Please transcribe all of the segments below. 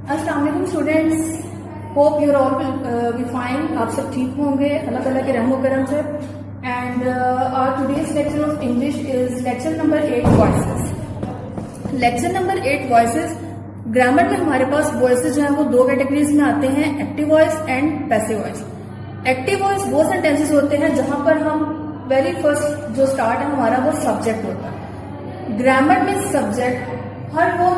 अस्सलाम वालेकुम students, hope your all will be fine. आप सब ठीक होंगे अल्लाह ताला के रहमो करम से। And our today's lecture of English is lecture number 8 voices. Lecture number 8 voices. Grammar में हमारे पास वॉइसेस जो है वो दो कैटेगरीज में आते हैं, active voice and passive voice. Active voice वो सेंटेंसेस होते हैं जहां पर हम वेरी फर्स्ट जो स्टार्ट है हमारा वो सब्जेक्ट होता है। ग्रामर में सब्जेक्ट हर वो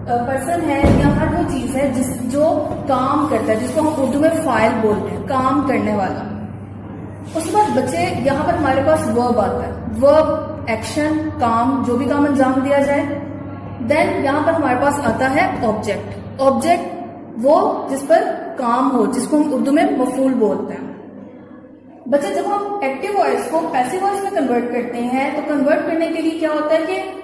पर्सन है या हर वो चीज है जो काम करता है, जिसको हम उर्दू में फाइल बोलते हैं, काम करने वाला। उसके बाद बच्चे यहाँ पर हमारे पास वर्ब आता है, वर्ब एक्शन, काम, जो भी काम अंजाम दिया जाए। देन यहाँ पर हमारे पास आता है ऑब्जेक्ट। ऑब्जेक्ट वो जिस पर काम हो, जिसको हम उर्दू में मफूल बोलते हैं। बच्चे जब हम एक्टिव वॉइस को पैसिव वॉइस में कन्वर्ट करते हैं तो कन्वर्ट करने के लिए क्या होता है कि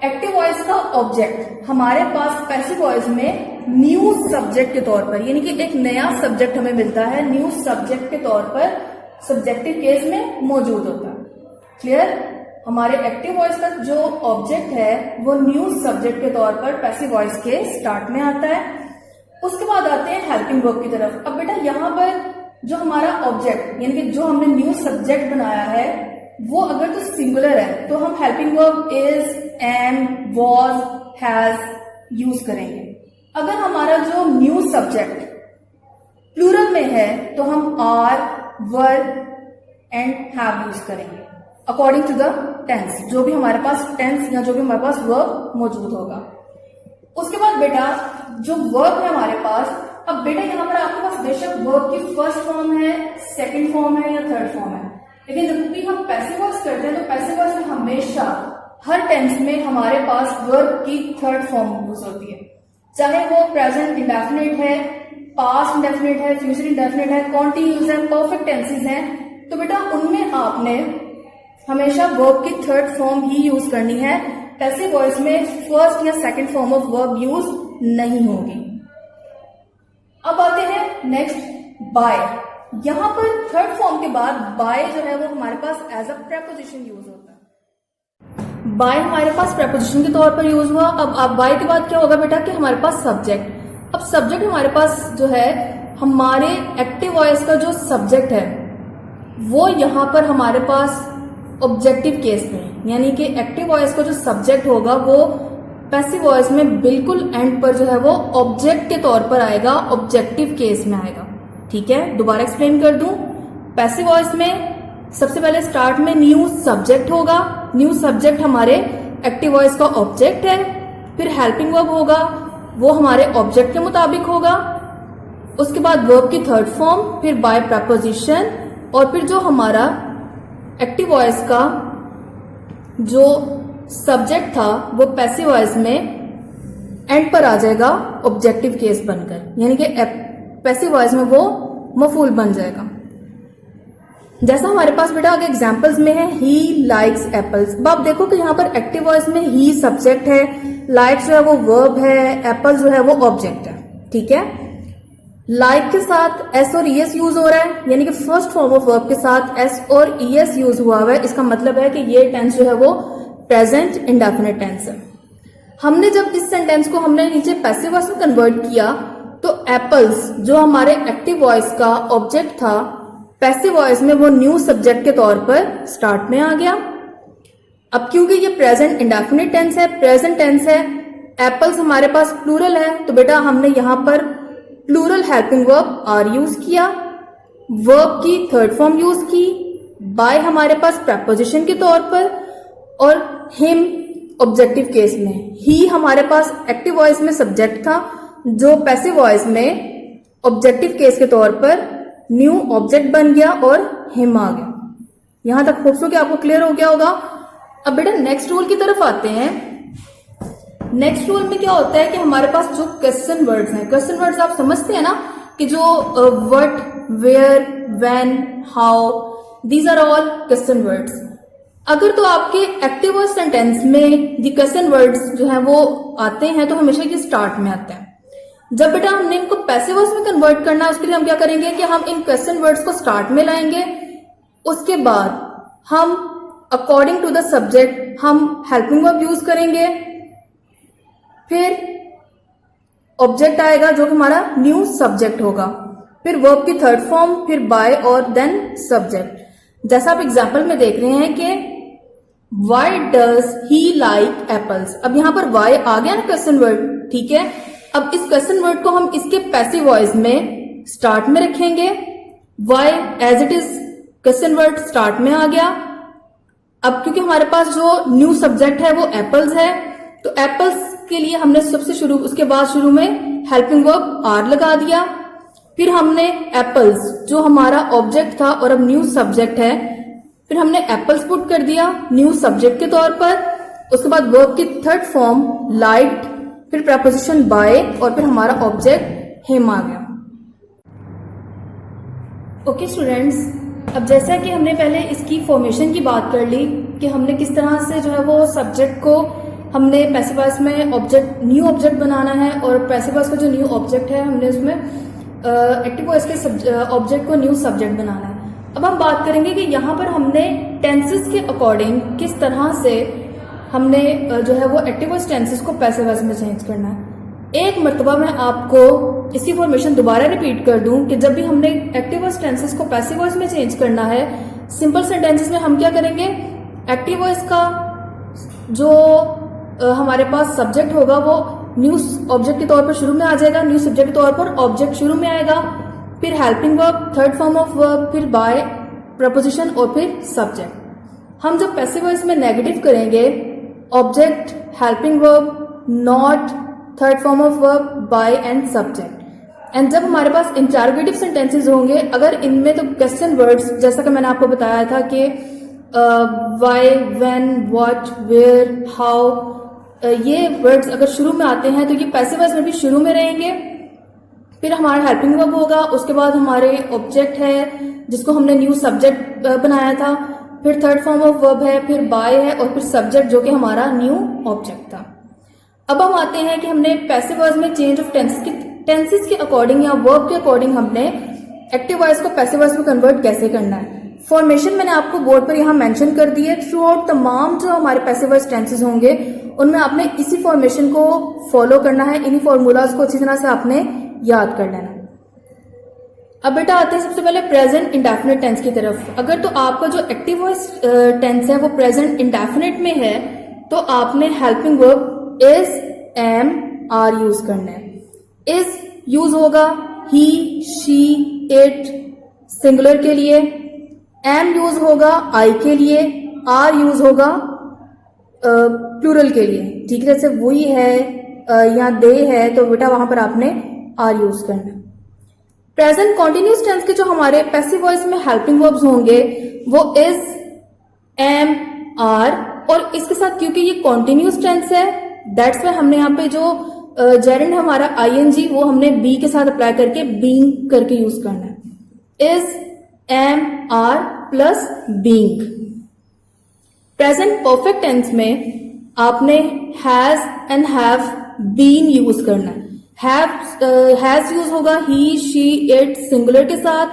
एक्टिव वॉइस का ऑब्जेक्ट हमारे पास पैसिव वॉइस में न्यू सब्जेक्ट के तौर पर, यानी कि एक नया सब्जेक्ट हमें मिलता है, न्यू सब्जेक्ट के तौर पर सब्जेक्टिव केस में मौजूद होता है। क्लियर? हमारे एक्टिव वॉइस का जो ऑब्जेक्ट है वो न्यू सब्जेक्ट के तौर पर पैसिव वॉइस के स्टार्ट में आता है। उसके बाद आते हैं हेल्पिंग वर्ब की तरफ। अब बेटा यहाँ पर जो हमारा ऑब्जेक्ट यानी कि जो हमने न्यू सब्जेक्ट बनाया है वो अगर तो सिंगुलर है तो हम helping verb is, am, was, has use करेंगे। अगर हमारा जो न्यू सब्जेक्ट प्लूरल में है तो हम are, were and have use करेंगे अकॉर्डिंग टू द टेंस, जो भी हमारे पास टेंस या जो भी हमारे पास वर्ब मौजूद होगा। उसके बाद बेटा जो वर्ब है हमारे पास, अब बेटा यहाँ पर आपके पास बेशक वर्ब की फर्स्ट फॉर्म है, सेकंड फॉर्म है या थर्ड फॉर्म है, लेकिन जब भी हम पैसिव वॉइस करते हैं तो पैसिव वॉइस में हमेशा हर टेंस में हमारे पास वर्ब की थर्ड फॉर्म यूज होती है, चाहे वो प्रेजेंट इंडेफिनिट है, पास्ट इंडेफिनिट है, फ्यूचर इंडेफिनिट है, कॉन्टिन्यूस है, परफेक्ट टेंसेस हैं। तो बेटा उनमें आपने हमेशा वर्ब की थर्ड फॉर्म ही यूज करनी है। पैसिव वॉइस में फर्स्ट या second form of verb use नहीं होगी। अब आते हैं नेक्स्ट बाय। यहां पर थर्ड फॉर्म के बाद बाय जो है वो हमारे पास एज अ प्रेपोजिशन यूज होता है। बाय हमारे पास प्रेपोजिशन के तौर पर यूज हुआ। अब बाय के बाद क्या होगा बेटा कि हमारे पास सब्जेक्ट। अब सब्जेक्ट हमारे पास जो है हमारे एक्टिव वॉइस का जो सब्जेक्ट है वो यहां पर हमारे पास ऑब्जेक्टिव केस में, यानी कि एक्टिव वॉइस का जो सब्जेक्ट होगा वो पैसिव वॉइस में बिल्कुल एंड पर जो है वो ऑब्जेक्ट के तौर पर आएगा, ऑब्जेक्टिव केस में आएगा। ठीक है, दोबारा एक्सप्लेन कर दूं। पैसिव वॉइस में सबसे पहले स्टार्ट में न्यू सब्जेक्ट होगा, न्यू सब्जेक्ट हमारे एक्टिव वॉइस का ऑब्जेक्ट है। फिर हेल्पिंग वर्ब होगा, वो हमारे ऑब्जेक्ट के मुताबिक होगा। उसके बाद वर्ब की थर्ड फॉर्म, फिर बाय प्रपोजिशन, और फिर जो हमारा एक्टिव वॉइस का जो सब्जेक्ट था वो पैसिव वॉइस में एंड पर आ जाएगा ऑब्जेक्टिव केस बनकर, यानी कि पैसिव वॉइस में वो मफूल बन जाएगा। जैसा हमारे पास बेटा आगे एग्जांपल्स में है, ही लाइक्स एप्पल्स। अब आप देखो कि यहाँ पर एक्टिव वॉइस में ही सब्जेक्ट है, लाइक्स जो है वो वर्ब है, एप्पल्स जो है वो ऑब्जेक्ट है। ठीक है, लाइक के साथ एस और ईएस यूज हो रहा है, यानी कि फर्स्ट फॉर्म ऑफ वर्ब के साथ एस और ईएस यूज हुआ है। इसका मतलब है कि ये टेंस जो है वो प्रेजेंट इंडेफिनिट टेंस है। हमने जब इस सेंटेंस को हमने नीचे पैसिव वॉइस में कन्वर्ट किया तो एप्पल्स जो हमारे एक्टिव वॉइस का ऑब्जेक्ट था पैसिव वॉइस में वो न्यू सब्जेक्ट के तौर पर स्टार्ट में आ गया। अब क्योंकि ये प्रेजेंट इंडेफिनिट टेंस है, प्रेजेंट टेंस है, एप्पल्स हमारे पास प्लूरल है, तो बेटा हमने यहां पर plural helping verb are use किया, वर्ब की थर्ड फॉर्म यूज की, बाय हमारे पास प्रेपोजिशन के तौर पर, और हिम ऑब्जेक्टिव केस में। ही हमारे पास एक्टिव वॉइस में सब्जेक्ट था जो पैसिव वॉइस में ऑब्जेक्टिव केस के तौर पर न्यू ऑब्जेक्ट बन गया और हिम आ गया। यहां तक होप्स कि आपको क्लियर हो गया होगा। अब बेटा नेक्स्ट रूल की तरफ आते हैं। नेक्स्ट रूल में क्या होता है कि हमारे पास जो क्वेश्चन वर्ड्स हैं, क्वेश्चन वर्ड्स आप समझते हैं ना कि जो what, where, when, how, these are all question words. अगर तो आपके एक्टिव वॉइस सेंटेंस में दी क्वेश्चन वर्ड्स जो है वो आते हैं तो हमेशा ये स्टार्ट में आते हैं। जब बेटा हमने इनको पैसिव वॉइस में कन्वर्ट करना है उसके लिए हम क्या करेंगे कि हम इन क्वेश्चन वर्ड्स को स्टार्ट में लाएंगे। उसके बाद हम अकॉर्डिंग टू द सब्जेक्ट हम हेल्पिंग वर्ब यूज करेंगे, फिर ऑब्जेक्ट आएगा जो कि हमारा न्यू सब्जेक्ट होगा, फिर वर्ब की थर्ड फॉर्म, फिर बाय और देन सब्जेक्ट। जैसा आप एग्जाम्पल में देख रहे हैं कि why does he like apples. अब यहां पर वाई आ गया ना क्वेश्चन वर्ड, ठीक है। अब इस क्वेश्चन वर्ड को हम इसके पैसिव वॉइस में स्टार्ट में रखेंगे। Why as it is question word start में आ गया। अब क्योंकि हमारे पास जो न्यू सब्जेक्ट है वो एप्पल्स है, तो एप्पल्स के लिए हमने सबसे शुरू, उसके बाद शुरू में हेल्पिंग वर्ब आर लगा दिया। फिर हमने एप्पल्स जो हमारा ऑब्जेक्ट था और अब न्यू सब्जेक्ट है, फिर हमने एप्पल्स पुट कर दिया न्यू सब्जेक्ट के तौर पर। उसके बाद वर्ब की थर्ड फॉर्म लाइक्ड, फिर प्रपोजिशन बाय और फिर हमारा ऑब्जेक्ट हिम आ गया। ओके स्टूडेंट्स, अब जैसा कि हमने पहले इसकी फॉर्मेशन की बात कर ली कि हमने किस तरह से जो है वो सब्जेक्ट को हमने पैसिव वॉइस में ऑब्जेक्ट, न्यू ऑब्जेक्ट बनाना है, और पैसिव वॉइस का जो न्यू ऑब्जेक्ट है हमने उसमें एक्टिव वॉइस के ऑब्जेक्ट को न्यू सब्जेक्ट बनाना है। अब हम बात करेंगे कि यहाँ पर हमने टेंसेस के अकॉर्डिंग किस तरह से हमने जो है वो एक्टिव वॉइस टेंसेस को पैसिव वॉइस में चेंज करना है। एक मर्तबा मैं आपको इसकी फॉर्मेशन दोबारा रिपीट कर दूं कि जब भी हमने एक्टिव वॉइस टेंसेस को पैसिव वॉइस में चेंज करना है, सिंपल सेंटेंसेस में हम क्या करेंगे, एक्टिव वॉइस का जो हमारे पास सब्जेक्ट होगा वो न्यू ऑब्जेक्ट के तौर पर शुरू में आ जाएगा, न्यू सब्जेक्ट के तौर पर ऑब्जेक्ट शुरू में आएगा, फिर helping verb, third form of verb, फिर बाय, प्रपोजिशन और फिर सब्जेक्ट। हम जब पैसिव वॉइस में नेगेटिव करेंगे, object, helping verb, not, third form of verb, by and subject. And जब हमारे पास इंटरोगेटिव सेंटेंसेस होंगे, अगर इनमें तो क्वेश्चन वर्ड्स जैसा कि मैंने आपको बताया था कि why, when, what, where, how, ये वर्ड्स अगर शुरू में आते हैं तो ये पैसिव वॉइस में भी शुरू में रहेंगे। फिर हमारा हेल्पिंग वर्ब होगा, उसके बाद हमारे ऑब्जेक्ट है जिसको हमने न्यू सब्जेक्ट बनाया था, फिर थर्ड फॉर्म ऑफ वर्ब है, फिर बाय है और फिर सब्जेक्ट जो कि हमारा न्यू ऑब्जेक्ट था। अब हम आते हैं कि हमने पैसिव वॉइस में चेंज ऑफ टेंसेस के अकॉर्डिंग या वर्ब के अकॉर्डिंग हमने एक्टिव वॉइस को पैसिव वॉइस में कन्वर्ट कैसे करना है। फॉर्मेशन मैंने आपको बोर्ड पर यहाँ मेंशन कर दी है। थ्रू आउट तमाम जो हमारे पैसिव वॉइस टेंसेस होंगे उनमें आपने इसी फॉर्मेशन को फॉलो करना है, इन्हीं फॉर्मूलाज को अच्छी तरह से आपने याद कर लेना। अब बेटा आते हैं सबसे पहले प्रेजेंट इंडेफिनिट टेंस की तरफ। अगर तो आपका जो एक्टिव वॉइस टेंस है वो प्रेजेंट इंडेफिनिट में है तो आपने helping verb is, am, are use करना है। इज यूज होगा ही, शी, इट सिंगुलर के लिए, एम यूज होगा आई के लिए, आर यूज होगा प्लूरल के लिए। ठीक है, जैसे वही है या दे है तो बेटा वहां पर आपने आर यूज करना है। प्रेजेंट कॉन्टिन्यूस टेंस के जो हमारे पैसिव वॉइस में हेल्पिंग वर्ब्स होंगे वो इज, एम, आर, और इसके साथ क्योंकि ये कॉन्टिन्यूस टेंस है दैट्स वाई हमने यहाँ पे जो जेरेंड है हमारा आईएनजी वो हमने बी के साथ अप्लाई करके बीइंग करके यूज करना है। Is, am, are plus being. Present perfect tense में आपने has and have been use करना है। हैज यूज होगा ही, शी, इट सिंगुलर के साथ,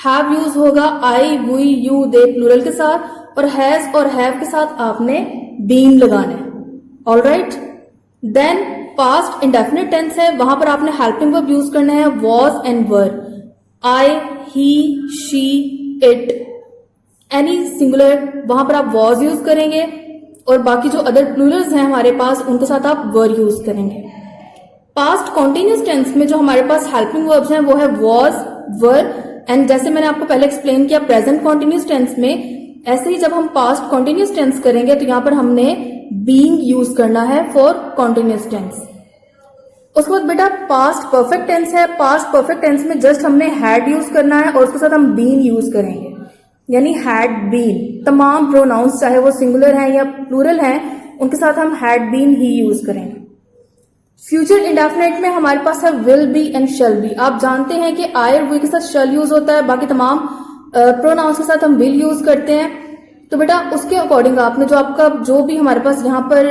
हैव यूज होगा आई, वी, यू, दे प्लूरल के साथ, और हैज और हैव के साथ आपने बीन लगाना है। All right, then past indefinite tense है, वहां पर आपने हेल्पिंग वर्ब यूज करना है was and were. I, he, she, it, any singular वहां पर आप वॉज यूज करेंगे और बाकी जो अदर प्लूरल्स हैं हमारे पास उनके साथ आप वर यूज करेंगे। पास्ट कॉन्टिन्यूस टेंस में जो हमारे पास हेल्पिंग वर्ब्स हैं वो है वॉज, वर, एंड जैसे मैंने आपको पहले एक्सप्लेन किया प्रेजेंट कॉन्टिन्यूस टेंस में ऐसे ही जब हम पास्ट कॉन्टिन्यूस टेंस करेंगे तो यहां पर हमने बीइंग यूज करना है फॉर कॉन्टिन्यूस टेंस। उसके बाद बेटा पास्ट परफेक्ट टेंस है। पास्ट परफेक्ट टेंस में जस्ट हमने हैड यूज करना है और उसके साथ हम बीन यूज करेंगे, यानी हैड बीन। तमाम प्रोनाउंस चाहे वो सिंगुलर हैं या प्लूरल हैं उनके साथ हम हैड बीन ही यूज करेंगे। फ्यूचर इंडेफिनिट में हमारे पास है will be and shall be. आप जानते हैं कि आई और वी के साथ शैल यूज होता है, बाकी तमाम प्रोनाउंस के साथ हम विल यूज करते हैं। तो बेटा उसके अकॉर्डिंग आपने जो आपका जो भी हमारे पास यहाँ पर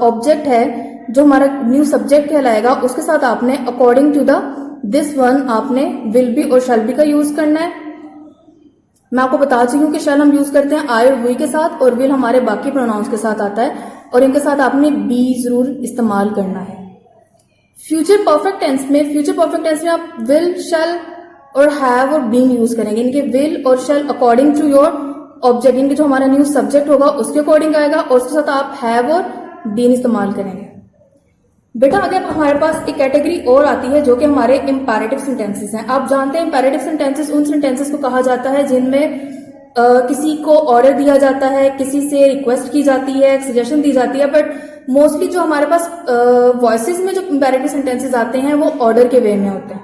ऑब्जेक्ट है जो हमारा न्यू सब्जेक्ट कहलाएगा उसके साथ आपने according to the this one आपने विल बी और शैल बी का यूज करना है। मैं आपको बता चुकी हूँ कि शैल हम यूज करते हैं आई और वी के साथ और विल हमारे बाकी प्रोनाउंस के साथ आता है और इनके साथ आपने बी जरूर इस्तेमाल करना है। फ्यूचर परफेक्ट टेंस में आप विल, शैल और हैव और बीन यूज करेंगे। इनके विल और शैल अकॉर्डिंग टू योर ऑब्जेक्ट, इनके जो हमारा न्यू सब्जेक्ट होगा उसके अकॉर्डिंग आएगा, और उसके साथ आप हैव और बीन इस्तेमाल करेंगे। बेटा आगे हमारे पास एक कैटेगरी और आती है जो कि हमारे इंपैरेटिव सेंटेंसेस हैं। आप जानते हैं इंपैरेटिव सेंटेंसेस उन सेंटेंसेस को कहा जाता है जिनमें किसी को ऑर्डर दिया जाता है, किसी से रिक्वेस्ट की जाती है, सजेशन दी जाती है, बट मोस्टली जो हमारे पास वॉइसेस में जो इंपैरेटिव सेंटेंसेस आते हैं वो ऑर्डर के वे में होते हैं।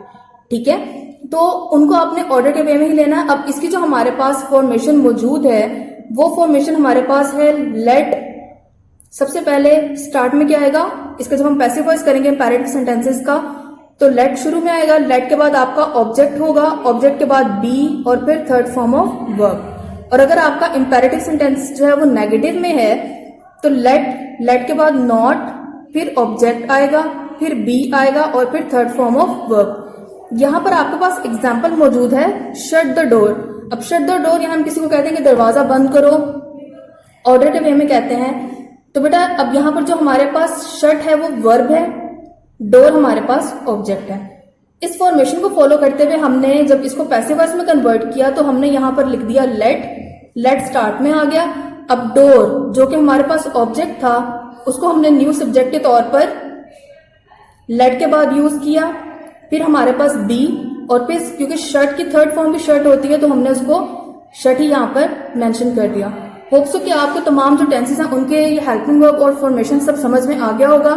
ठीक है, तो उनको आपने ऑर्डर के वे में ही लेना है। अब इसकी जो हमारे पास फॉर्मेशन मौजूद है वो फॉर्मेशन हमारे पास है लेट। सबसे पहले स्टार्ट में क्या आएगा, इसका जब हम पैसिव वॉइस करेंगे इंपैरेटिव सेंटेंसेस का, तो लेट शुरू में आएगा। लेट के बाद आपका ऑब्जेक्ट होगा, ऑब्जेक्ट के बाद बी और फिर थर्ड फॉर्म ऑफ वर्ब। और अगर आपका इंपैरेटिव सेंटेंस जो है वो नेगेटिव में है तो लेट के बाद नॉट, फिर ऑब्जेक्ट आएगा, फिर बी आएगा और फिर थर्ड फॉर्म ऑफ वर्ब। यहां पर आपके पास एग्जाम्पल मौजूद है शट द डोर। अब शट द डोर यहां हम किसी को कहते हैं कि दरवाजा बंद करो, ऑर्डर के वे में कहते हैं। तो बेटा अब यहां पर जो हमारे पास शट है वो वर्ब है, डोर हमारे पास ऑब्जेक्ट है। इस फॉर्मेशन को फॉलो करते हुए हमने जब इसको पैसिव वॉइस में कन्वर्ट किया तो हमने यहां पर लिख दिया लेट स्टार्ट में आ गया। अब डोर जो कि हमारे पास ऑब्जेक्ट था उसको हमने न्यू सब्जेक्ट के तौर पर लेट के बाद यूज किया, फिर हमारे पास बी और फिर क्योंकि शर्ट की थर्ड फॉर्म भी शर्ट होती है तो हमने उसको शर्ट ही यहां पर मेंशन कर दिया। होप सो कि आपको तमाम जो टेंसेस हैं उनके ये हेल्पिंग वर्ब और फॉर्मेशन सब समझ में आ गया होगा।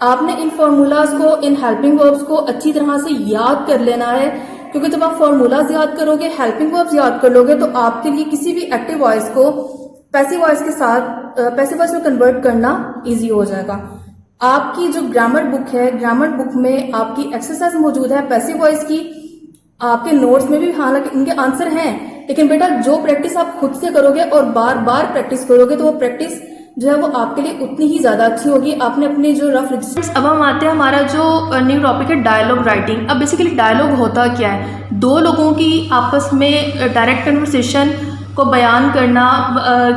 आपने इन फॉर्मूलाज को, इन हेल्पिंग वर्ब्स को अच्छी तरह से याद कर लेना है, क्योंकि जब आप फॉर्मूलाज याद करोगे, हेल्पिंग वर्ब्स याद कर लोगे तो आपके लिए किसी भी एक्टिव वॉइस को पैसिव वॉइस के साथ पैसिव वॉइस में कन्वर्ट करना इजी हो जाएगा। आपकी जो ग्रामर बुक है, ग्रामर बुक में आपकी एक्सरसाइज मौजूद है पैसिव वॉइस की। आपके नोट्स में भी हालांकि इनके आंसर हैं, लेकिन बेटा जो प्रैक्टिस आप खुद से करोगे और बार बार प्रैक्टिस करोगे तो वो प्रैक्टिस जो है वो आपके लिए उतनी ही ज्यादा अच्छी होगी। आपने अपने जो रफ रजिस्टर्स। अब हम आते हैं हमारा जो न्यू टॉपिक है डायलॉग राइटिंग। अब बेसिकली डायलॉग होता क्या है, दो लोगों की आपस में डायरेक्ट कन्वर्सेशन को बयान करना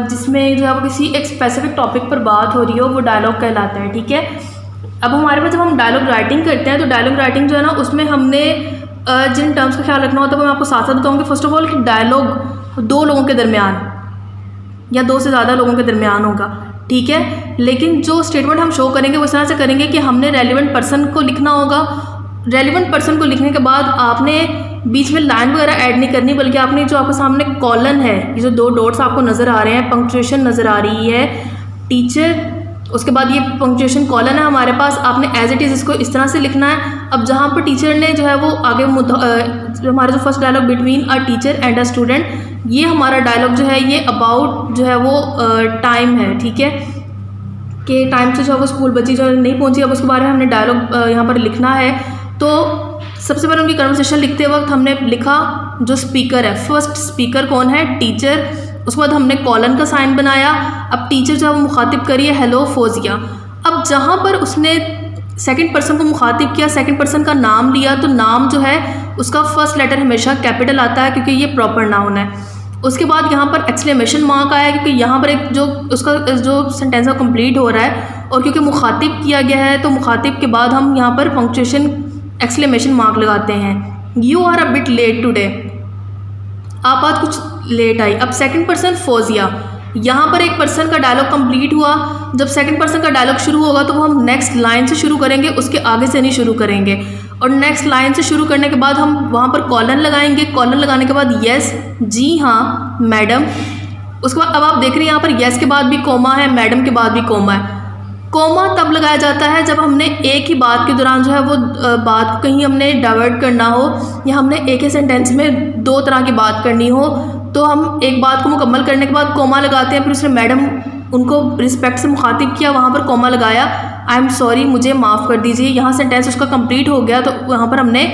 जिसमें जो है वो किसी एक स्पेसिफिक टॉपिक पर बात हो रही हो, वो डायलॉग कहलाता है। ठीक है, अब हमारे पास जब हम डायलॉग राइटिंग करते हैं तो डायलॉग राइटिंग जो है ना उसमें हमने जिन टर्म्स का ख्याल रखना होता है वो मैं आपको साथ साथ बताऊंगी। फर्स्ट ऑफ ऑल कि डायलॉग दो लोगों के दरमियान या दो से ज़्यादा लोगों के दरमियान होगा। ठीक है, लेकिन जो स्टेटमेंट हम शो करेंगे वो इस तरह से करेंगे कि हमने रेलिवेंट पर्सन को लिखना होगा। रेलिवेंट पर्सन को लिखने के बाद आपने बीच में लाइन वगैरह ऐड नहीं करनी, बल्कि आपने जो आपके सामने कॉलन है, ये जो दो डॉट्स आपको नज़र आ रहे हैं, पंक्चुएशन नज़र आ रही है टीचर, उसके बाद ये पंक्चुएशन कॉलन है हमारे पास, आपने एज इट इज़ इसको इस तरह से लिखना है। अब जहाँ पर टीचर ने जो है वो आगे हमारा जो first dialogue between a teacher and a student, ये हमारा डायलॉग जो है ये अबाउट जो है वो टाइम है। ठीक है, कि टाइम से जो है वो स्कूल बच्ची जो नहीं पहुंची, अब उसके बारे में हमने डायलॉग यहाँ पर लिखना है। तो सबसे पहले उनकी कन्वर्सेशन लिखते वक्त हमने लिखा जो स्पीकर है, फर्स्ट स्पीकर कौन है, टीचर। उसके बाद हमने कॉलन का साइन बनाया। अब टीचर जो है वो मुखातिब करिए हेलो फोजिया। अब जहाँ पर उसने सेकंड पर्सन को मुखातिब किया, सेकंड पर्सन का नाम लिया, तो नाम जो है उसका फर्स्ट लेटर हमेशा कैपिटल आता है क्योंकि ये प्रॉपर नाउन है। उसके बाद यहाँ पर एक्सक्लेमेशन मार्क आया क्योंकि यहाँ पर एक जो उसका जो सेंटेंस कंप्लीट हो रहा है और क्योंकि मुखातिब किया गया है तो मुखातिब के बाद हम यहाँ पर पंक्चुएशन एक्सक्लेमेशन मार्क लगाते हैं। You are a bit late today, आप आज कुछ लेट आई। अब सेकंड पर्सन फोजिया, यहाँ पर एक पर्सन का डायलॉग कंप्लीट हुआ। जब सेकंड पर्सन का डायलॉग शुरू होगा तो वो हम नेक्स्ट लाइन से शुरू करेंगे, उसके आगे से नहीं शुरू करेंगे। और नेक्स्ट लाइन से शुरू करने के बाद हम वहाँ पर कॉलन लगाएंगे। कॉलन लगाने के बाद यस, जी हाँ, मैडम। उसके बाद अब आप देख रहे हैं यहाँ पर यस के बाद भी कोमा है, मैडम के बाद भी कोमा है। कोमा तब लगाया जाता है जब हमने एक ही बात के दौरान जो है वो बात को कहीं हमने डाइवर्ट करना हो या हमने एक ही सेंटेंस में दो तरह की बात करनी हो, तो हम एक बात को मुकम्मल करने के बाद कोमा लगाते हैं। फिर उसने मैडम उनको रिस्पेक्ट से मुखातिब किया, वहाँ पर कोमा लगाया, आई एम सॉरी, मुझे माफ़ कर दीजिए। यहाँ सेंटेंस उसका कंप्लीट हो गया तो वहाँ पर हमने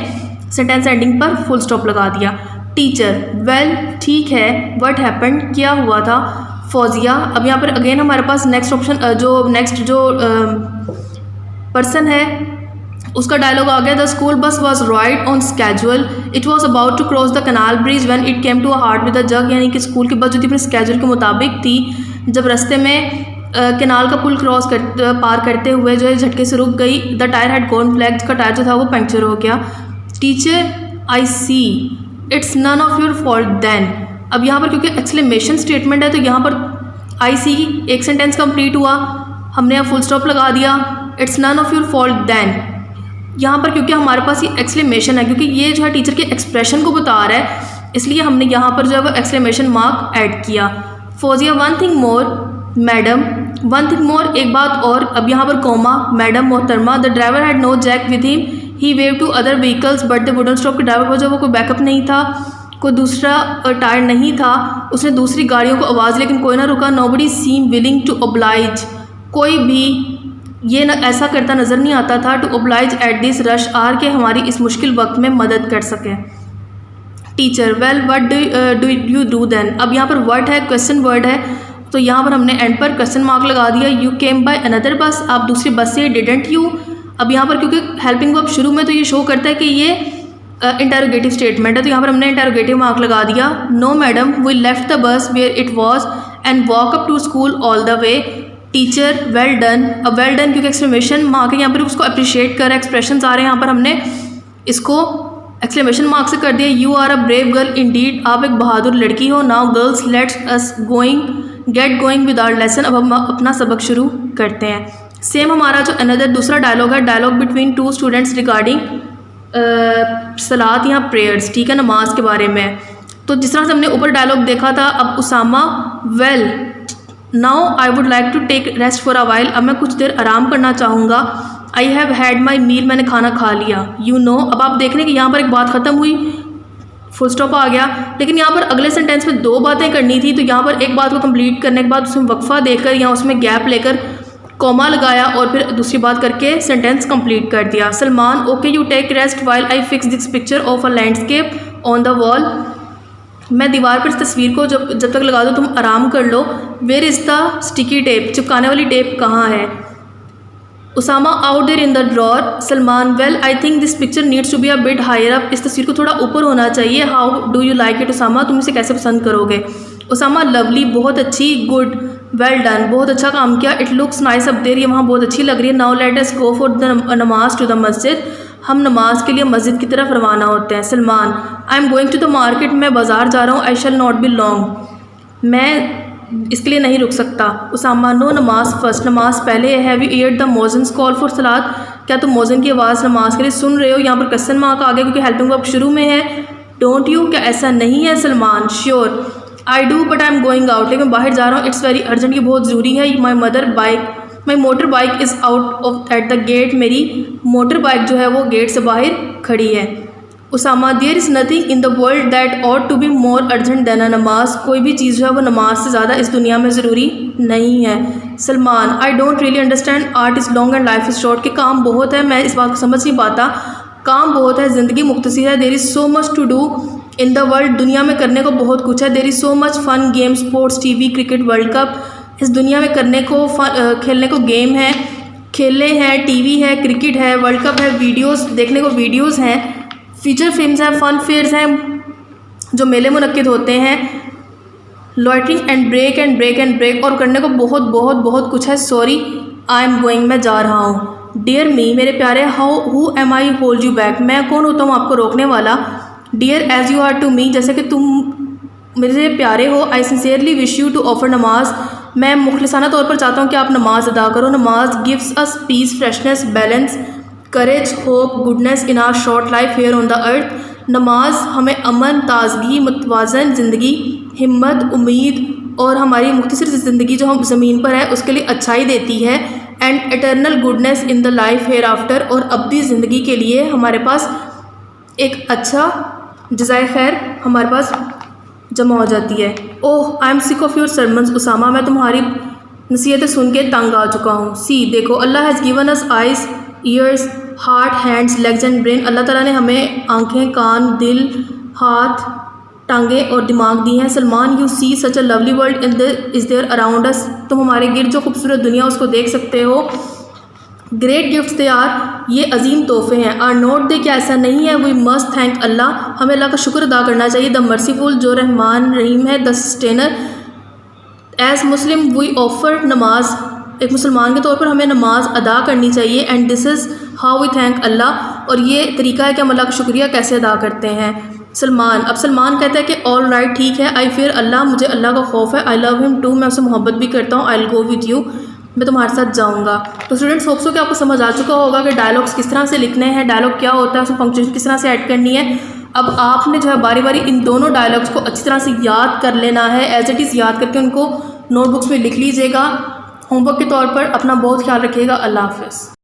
सेंटेंस एंडिंग पर फुल स्टॉप लगा दिया। टीचर, वेल ठीक है, व्हाट हैपेंड, क्या हुआ था। फौजिया, अब यहाँ पर अगेन हमारे पास नेक्स्ट ऑप्शन जो पर्सन है उसका डायलॉग आ गया। The school bus was right on schedule, it was about to cross the canal bridge when it came to a halt with a jerk, यानी कि स्कूल की बस जो थी अपने स्केजुअल के मुताबिक थी। जब रास्ते में कैनाल का पुल पार करते हुए जो है झटके से रुक गई। The tyre had gone flat, उसका टायर जो था वो पंक्चर हो गया। Teacher I see it's none of your fault then. अब यहाँ पर क्योंकि एक्सक्लेमेशन स्टेटमेंट है तो यहाँ पर आई सी एक सेंटेंस कंप्लीट हुआ, हमने अब फुल स्टॉप लगा दिया। It's none of your fault then, यहाँ पर क्योंकि हमारे पास ये एक्सक्लेमेशन है, क्योंकि ये जो है टीचर के एक्सप्रेशन को बता रहा है, इसलिए हमने यहाँ पर जो है वो एक्सक्लेमेशन मार्क ऐड किया। Fauzia one thing more madam, one thing more एक बात और, अब यहाँ पर कोमा, मैडम मोहतरमा। The driver had no jack with him, he wave to other vehicles but the wooden stop. के ड्राइवर को जो वो कोई बैकअप नहीं था, कोई दूसरा टायर नहीं था, उसने दूसरी गाड़ियों को आवाज़ लेकिन कोई ना रुका। Nobody seem willing to oblige, कोई भी ये न ऐसा करता नज़र नहीं आता था। To oblige at this rush hour, के हमारी इस मुश्किल वक्त में मदद कर सके। Teacher well what do you do then, अब यहाँ पर वट है, क्वेश्चन वर्ड है, तो यहाँ पर हमने एंड पर क्वेश्चन मार्क लगा दिया। यू केम बाय अनदर बस, आप दूसरी बस से, डिडेंट यू। अब यहाँ पर क्योंकि हेल्पिंग वर्ब शुरू में तो ये शो करता है कि ये इंटरोगेटिव स्टेटमेंट है, तो यहाँ पर हमने इंटरोगेटिव मार्क लगा दिया। No madam we left the bus where it was and walk up to school all the way. Teacher well done, अब वेल डन क्योंकि एक्सक्लेमेशन मार्क है, यहाँ पर उसको अप्रिशिएट कर एक्सप्रेशन आ रहे हैं, यहाँ पर हमने इसको एक्सक्लेमेशन मार्क से कर दिया। You are a brave girl indeed, आप एक बहादुर लड़की हो। Now girls let's us get going with our lesson, अब हम अपना सबक शुरू करते हैं। सेम हमारा जो अनदर दूसरा डायलॉग है, dialogue between two students regarding सलात या प्रेयर्स, ठीक है, नमाज के बारे में। तो जिस तरह से हमने ऊपर डायलॉग देखा था, अब Usama well now I would like to take rest for a while, अब मैं कुछ देर आराम करना चाहूँगा। आई हैव हैड माई मील, मैंने खाना खा लिया। यू नो, अब आप देख रहे हैं कि यहाँ पर एक बात ख़त्म हुई, फुल स्टॉप आ गया, लेकिन यहाँ पर अगले सेंटेंस में दो बातें करनी थी, तो यहाँ पर एक बात को कंप्लीट करने के बाद उसमें वक्फा देकर या उसमें गैप लेकर कॉमा लगाया और फिर दूसरी बात करके सेंटेंस कंप्लीट कर दिया। Salman okay you take rest while I fix this picture of a landscape on the wall, मैं दीवार पर इस तस्वीर को जब तक लगा दो तुम आराम कर लो। Where is the sticky tape, चिपकाने वाली टेप कहाँ है। Usama out there in the drawer. Salman well I think this picture needs to be a bit higher up, इस तस्वीर को थोड़ा ऊपर होना चाहिए। How do you like it Usama, तुम इसे कैसे पसंद करोगे। उसामा लवली, बहुत अच्छी। गुड, वेल डन, बहुत अच्छा काम किया। It looks nice up there, ये वहाँ बहुत अच्छी लग रही है। Now let us go for the namaz to the masjid, हम नमाज के लिए मस्जिद की तरफ रवाना होते हैं। Salman I am going to the market, मैं बाज़ार जा रहा हूँ। I shall not be long, मैं इसके लिए नहीं रुक सकता। उसामा नो नमाज फर्स्ट, नमाज पहले। Have you heard the muezzin's call for सलात, क्या तुम मोजन की आवाज़ नमाज के लिए सुन रहे हो। यहाँ पर क्वेश्चन मार्क आ गया क्योंकि हेल्पिंग वर्ब शुरू में है। डोंट यू, क्या ऐसा नहीं है। Salman sure I do but I am going out, लेकिन बाहर जा रहा हूँ। इट्स वेरी अर्जेंट, ये बहुत ज़रूरी है। My motor bike is out of at the gate, मेरी मोटर बाइक जो है वो गेट से बाहर खड़ी है। Usama there is nothing in the world that ought to be more urgent than a नमाज, कोई भी चीज़ जो है वो नमाज से ज़्यादा इस दुनिया में ज़रूरी नहीं है। Salman I don't really understand art is long and life is short, के काम बहुत है, मैं इस बात को समझ नहीं पाता। काम बहुत है, ज़िंदगी मुख्तसर है। There is so much to do in the world, दुनिया में करने को बहुत कुछ है। There is so much fun game sports TV cricket world cup, इस दुनिया में करने को खेलने को गेम है, खेलने हैं, टीवी है, क्रिकेट है, वर्ल्ड कप है, वीडियोस देखने को वीडियोस हैं, फीचर फिल्म्स हैं, फन फेयर्स हैं जो मेले मुनक्किद होते हैं, लॉइटरिंग एंड ब्रेक और करने को बहुत बहुत बहुत कुछ है। सॉरी आई एम गोइंग, मैं जा रहा हूँ। डियर मी, मेरे प्यारे। Who am I hold you back, मैं कौन होता हूँ आपको रोकने वाला। Dear as you are to me, जैसे कि तुम मेरे प्यारे हो। I sincerely wish you to offer namaz, मैं मुखलिसाना तौर पर चाहता हूँ कि आप नमाज अदा करो। Namaz gives us peace freshness balance courage hope goodness in our short life here on the earth, नमाज हमें अमन ताजगी मुतवाज़न ज़िंदगी हिम्मत उम्मीद और हमारी मुख्तसर ज़िंदगी जो हम ज़मीन पर है उसके लिए अच्छाई देती है। And eternal goodness in the life hair after, और अब्दी ज़िंदगी के लिए हमारे पास एक अच्छा जज़ाए खैर हमारे पास जमा हो जाती है। Oh I am sick of your sermons Usama, मैं तुम्हारी नसीहतें सुन के तंग आ चुका हूँ। सी देखो, Allah has given us eyes ears heart hands legs and brain, Allah ताला ने हमें आँखें कान दिल हाथ टांगे और दिमाग दी हैं। Salman you see such a lovely world is there around us, तुम हमारे गिर्द जो खूबसूरत दुनिया उसको देख सकते हो। ग्रेट गिफ्ट्स दे आर, ये अजीम तोहफे हैं। आर नोट दे, क्या ऐसा नहीं है। वी मस्ट थैंक अल्लाह, हमें अल्लाह का शुक्र अदा करना चाहिए। द मर्सीफुल, जो रहमान रहीम है। The sustainer as Muslim we offer namaz, एक मुसलमान के तौर पर हमें नमाज अदा करनी चाहिए। And this is how we thank Allah, और ये तरीका है कि हम अल्लाह का शुक्रिया कैसे अदा करते हैं। सलमान, अब सलमान कहता है कि ऑल राइट, ठीक है, आई फियर अल्लाह, मुझे अल्लाह का खौफ है, आई लव हिम टू, मैं उससे मोहब्बत भी करता हूँ, I will go with you, मैं तुम्हारे साथ जाऊँगा। तो स्टूडेंट्स होप सो कि आपको समझ आ चुका होगा कि डायलॉग्स किस तरह से लिखने हैं, डायलॉग क्या होता है, उसमें पंक्चुएशन किस तरह से ऐड करनी है। अब आपने जो है बारी बारी इन दोनों डायलॉग्स को अच्छी तरह से याद कर लेना है, एज इट इज़ याद करके उनको नोटबुक्स में लिख लीजिएगा। होमवर्क के तौर पर अपना बहुत ख्याल रखिएगा। अल्लाह हाफ़िज़।